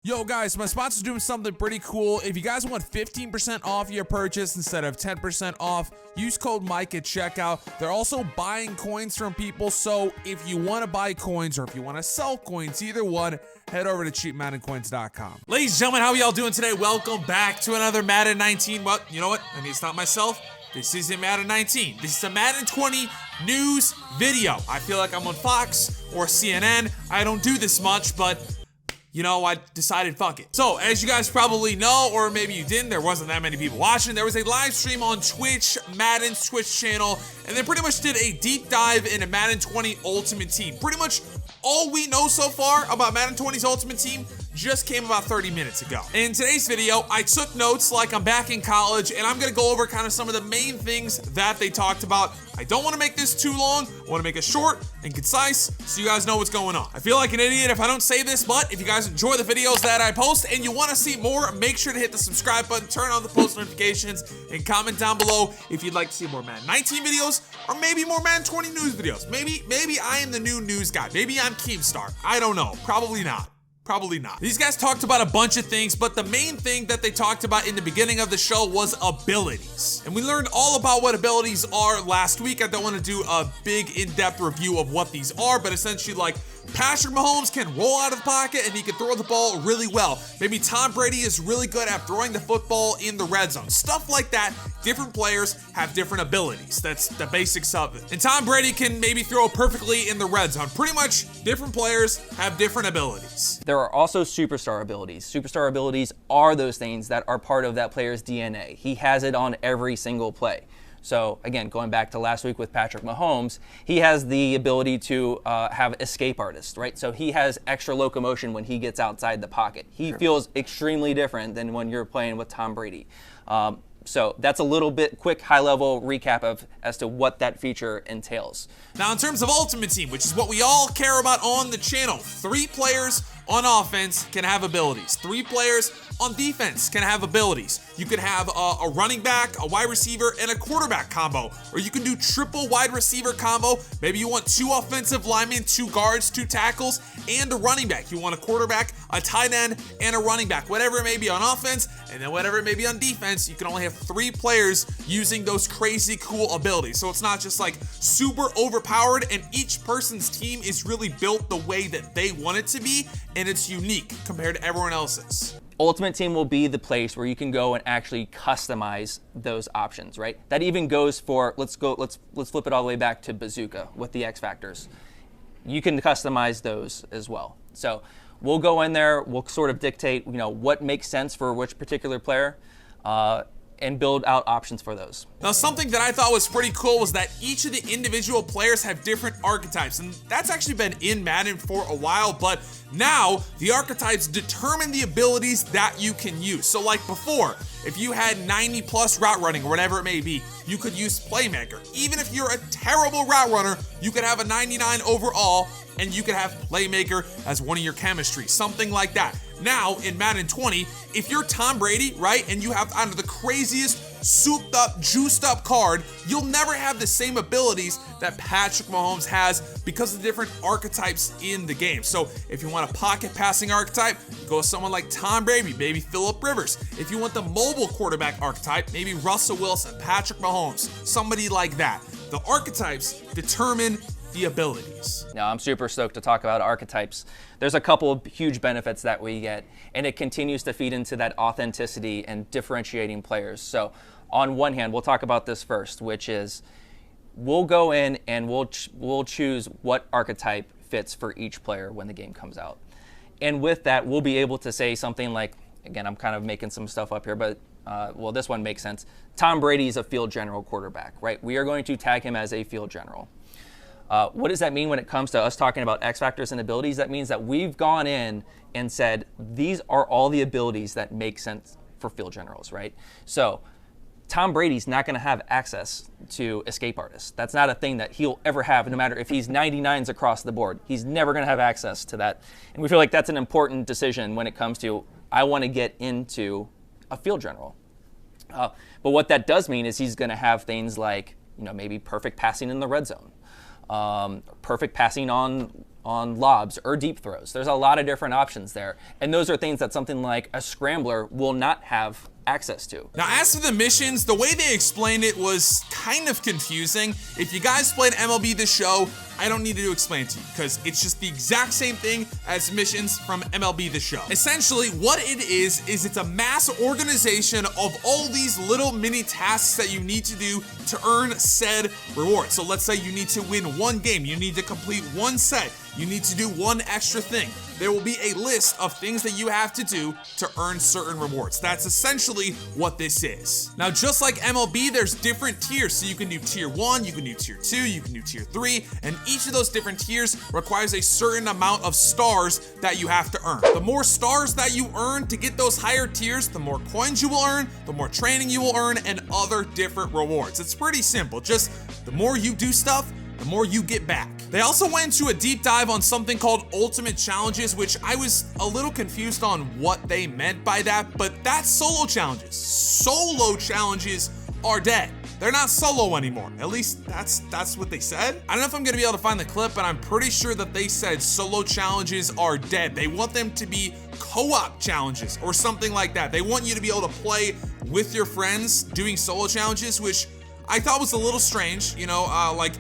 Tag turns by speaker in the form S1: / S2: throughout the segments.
S1: Yo guys, my sponsor's doing something pretty cool. If you guys want 15% off your purchase instead of 10% off, use code Mike at checkout. They're also buying coins from people, so if you want to buy coins or if you want to sell coins, either one, head over to cheapmaddencoins.com. Ladies and gentlemen, how are y'all doing today? Welcome back to another Madden 19. Well, you know what? I need to stop myself. This isn't Madden 19. This is a Madden 20 news video. I feel like I'm on Fox or CNN. I don't do this much, but you know, I decided fuck it. So, as you guys probably know, or maybe you didn't, there wasn't that many people watching. There was a live stream on Twitch, Madden's Twitch channel, and they pretty much did a deep dive into Madden 20 Ultimate Team. Pretty much all we know so far about Madden 20's Ultimate Team just came about 30 minutes ago. In today's video, I took notes like I'm back in college, and I'm gonna go over kind of some of the main things that they talked about. I don't wanna make this too long. I wanna make it short and concise so you guys know what's going on. I feel like an idiot if I don't say this, but if you guys enjoy the videos that I post and you wanna see more, make sure to hit the subscribe button, turn on the post notifications, and comment down below if you'd like to see more Madden 19 videos or maybe more Madden 20 news videos. Maybe I am the new news guy. Maybe I'm Keemstar. I don't know. Probably not. Probably not. These guys talked about a bunch of things, but the main thing that they talked about in the beginning of the show was abilities. And we learned all about what abilities are last week. I don't want to do a big in-depth review of what these are, but essentially like Patrick Mahomes can roll out of the pocket and he can throw the ball really well. Maybe Tom Brady is really good at throwing the football in the red zone. Stuff like that. Different players have different abilities. That's the basics of it. And Tom Brady can maybe throw perfectly in the red zone. Pretty much different players have different abilities.
S2: There are also superstar abilities. Superstar abilities are those things that are part of that player's DNA. He has it on every single play. So again, going back to last week with Patrick Mahomes, he has the ability to have escape artist, right? So he has extra locomotion when he gets outside the pocket. He feels extremely different than when you're playing with Tom Brady. So that's a little bit quick high-level recap as to what that feature entails.
S1: Now in terms of Ultimate Team, which is what we all care about on the channel, 3 players on offense can have abilities. 3 players on defense can have abilities. You could have a running back, a wide receiver, and a quarterback combo. Or you can do triple wide receiver combo. Maybe you want 2 offensive linemen, 2 guards, 2 tackles, and a running back. You want a quarterback, a tight end, and a running back. Whatever it may be on offense, and then whatever it may be on defense, you can only have 3 players using those crazy cool abilities. So it's not just like super overpowered, and each person's team is really built the way that they want it to be, and it's unique compared to everyone else's.
S2: Ultimate Team will be the place where you can go and actually customize those options, right? That even goes for, let's flip it all the way back to Bazooka with the X Factors. You can customize those as well. So we'll go in there, we'll sort of dictate, what makes sense for which particular player, and build out options for those.
S1: Now, something that I thought was pretty cool was that each of the individual players have different archetypes, and that's actually been in Madden for a while, but now the archetypes determine the abilities that you can use. So like before, if you had 90 plus route running or whatever it may be, you could use Playmaker. Even if you're a terrible route runner, you could have a 99 overall and you could have Playmaker as one of your chemistries, something like that. Now, in Madden 20, if you're Tom Brady, right, and you have under the craziest souped up, juiced up card, you'll never have the same abilities that Patrick Mahomes has because of the different archetypes in the game. So if you want a pocket passing archetype, go with someone like Tom Brady, maybe Phillip Rivers. If you want the mobile quarterback archetype, maybe Russell Wilson, Patrick Mahomes, somebody like that. The archetypes determine the abilities.
S2: Now, I'm super stoked to talk about archetypes. There's a couple of huge benefits that we get, and it continues to feed into that authenticity and differentiating players. So on one hand, we'll talk about this first, which is we'll go in and we'll choose what archetype fits for each player when the game comes out. And with that, we'll be able to say something like, again, I'm kind of making some stuff up here, but well, this one makes sense. Tom Brady is a field general quarterback, right? We are going to tag him as a field general. What does that mean when it comes to us talking about X factors and abilities? That means that we've gone in and said, these are all the abilities that make sense for field generals, right? So Tom Brady's not going to have access to escape artists. That's not a thing that he'll ever have, no matter if he's 99s across the board. He's never going to have access to that. And we feel like that's an important decision when it comes to, I want to get into a field general. But what that does mean is he's going to have things like, maybe perfect passing in the red zone. perfect passing on lobs or deep throws. There's a lot of different options there. And those are things that something like a scrambler will not have access to.
S1: Now, as for the missions, the way they explained it was kind of confusing. If you guys played MLB The Show, I don't need to explain it to you because it's just the exact same thing as missions from MLB The Show. Essentially, what it is it's a mass organization of all these little mini tasks that you need to do to earn said reward. So let's say you need to win one game, you need to complete one set, you need to do one extra thing. There will be a list of things that you have to do to earn certain rewards. That's essentially what this is. Now, just like MLB, there's different tiers. So you can do tier 1, you can do tier 2, you can do tier 3, and each of those different tiers requires a certain amount of stars that you have to earn. The more stars that you earn to get those higher tiers, the more coins you will earn, the more training you will earn, and other different rewards. It's pretty simple. Just the more you do stuff, the more you get back. They also went into a deep dive on something called Ultimate Challenges, which I was a little confused on what they meant by that, but that's solo challenges. Solo challenges are dead. They're not solo anymore. At least that's what they said. I don't know if I'm gonna be able to find the clip, but I'm pretty sure that they said solo challenges are dead. They want them to be co-op challenges or something like that. They want you to be able to play with your friends doing solo challenges, which I thought was a little strange, you know, like,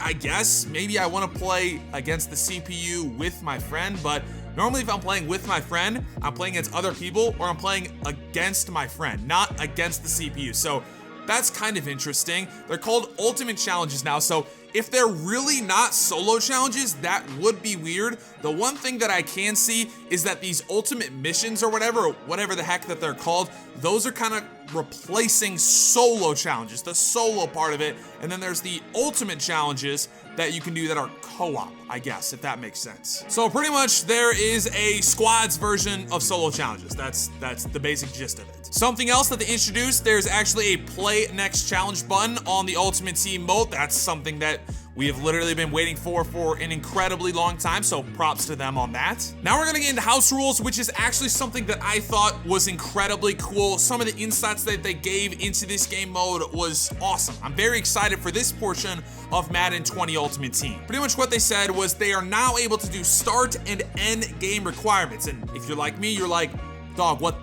S1: I guess maybe I want to play against the CPU with my friend, but normally if I'm playing with my friend, I'm playing against other people or I'm playing against my friend, not against the CPU. So that's kind of interesting. They're called Ultimate Challenges now. So if they're really not solo challenges, that would be weird. The one thing that I can see is that these ultimate missions or whatever the heck that they're called, those are kind of replacing solo challenges, the solo part of it. And then there's the ultimate challenges that you can do that are co-op, I guess, if that makes sense. So pretty much there is a squads version of solo challenges. That's the basic gist of it. Something else that they introduced, there's actually a play next challenge button on the Ultimate Team mode. That's something that we have literally been waiting for an incredibly long time, so props to them on that. Now we're gonna get into house rules, which is actually something that I thought was incredibly cool. Some of the insights that they gave into this game mode was awesome. I'm very excited for this portion of Madden 20 Ultimate Team. Pretty much what they said was they are now able to do start and end game requirements. And if you're like me, you're like, dog, what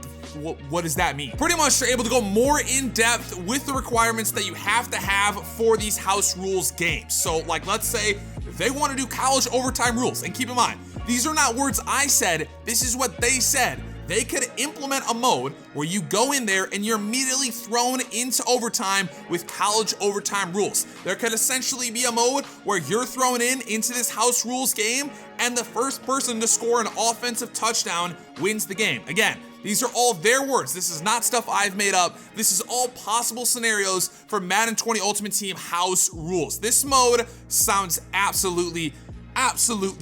S1: does that mean? Pretty much they're able to go more in depth with the requirements that you have to have for these house rules games. So like, let's say they want to do college overtime rules, and keep in mind, these are not words I said, this is what they said. They could implement a mode where you go in there and you're immediately thrown into overtime with college overtime rules. There could essentially be a mode where you're thrown into this house rules game and the first person to score an offensive touchdown wins the game. Again, these are all their words. This is not stuff I've made up. This is all possible scenarios for Madden 20 Ultimate Team house rules. This mode sounds absolutely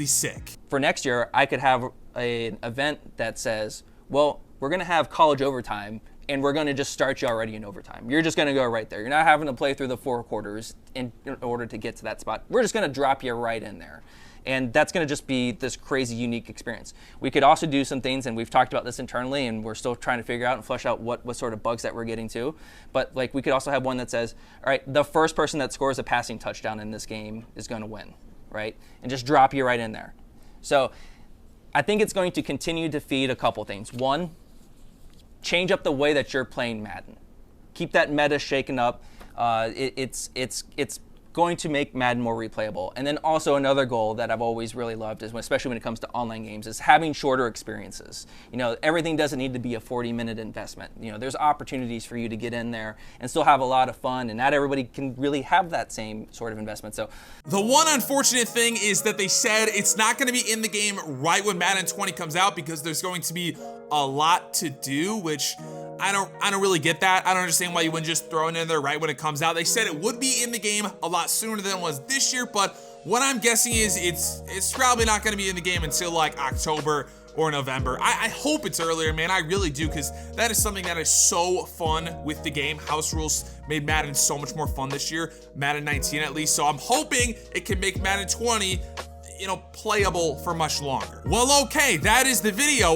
S1: sick.
S2: For next year, I could have an event that says, well, we're going to have college overtime, and we're going to just start you already in overtime. You're just going to go right there. You're not having to play through the 4 quarters in order to get to that spot. We're just going to drop you right in there. And that's going to just be this crazy, unique experience. We could also do some things, and we've talked about this internally, and we're still trying to figure out and flesh out what sort of bugs that we're getting to. But like, we could also have one that says, all right, the first person that scores a passing touchdown in this game is going to win, right? And just drop you right in there. So I think it's going to continue to feed a couple things. One, change up the way that you're playing Madden. Keep that meta shaken up. It's going to make Madden more replayable. And then also another goal that I've always really loved is, especially when it comes to online games, is having shorter experiences. You know, everything doesn't need to be a 40-minute investment. You know, there's opportunities for you to get in there and still have a lot of fun, and not everybody can really have that same sort of investment. So
S1: the one unfortunate thing is that they said it's not going to be in the game right when Madden 20 comes out because there's going to be a lot to do, which I don't really get that. I don't understand why you wouldn't just throw it in there right when it comes out. They said it would be in the game a lot sooner than it was this year, but what I'm guessing is it's probably not going to be in the game until like October or November. I hope it's earlier, man. I really do, because that is something that is so fun with the game. House rules made Madden so much more fun this year, Madden 19 at least, so I'm hoping it can make Madden 20 playable for much longer. Well, okay, that is the video.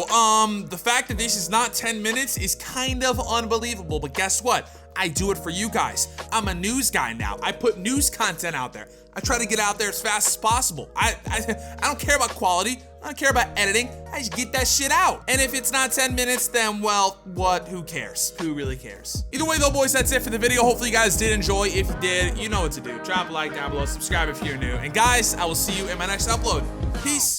S1: The fact that this is not 10 minutes is kind of unbelievable, but guess what? I do it for you guys. I'm a news guy now. I put news content out there. I try to get out there as fast as possible. I don't care about quality. I don't care about editing. I just get that shit out. And if it's not 10 minutes, then, well, what? Who cares? Who really cares? Either way, though, boys, that's it for the video. Hopefully, you guys did enjoy. If you did, you know what to do. Drop a like down below. Subscribe if you're new. And, guys, I will see you in my next upload. Peace.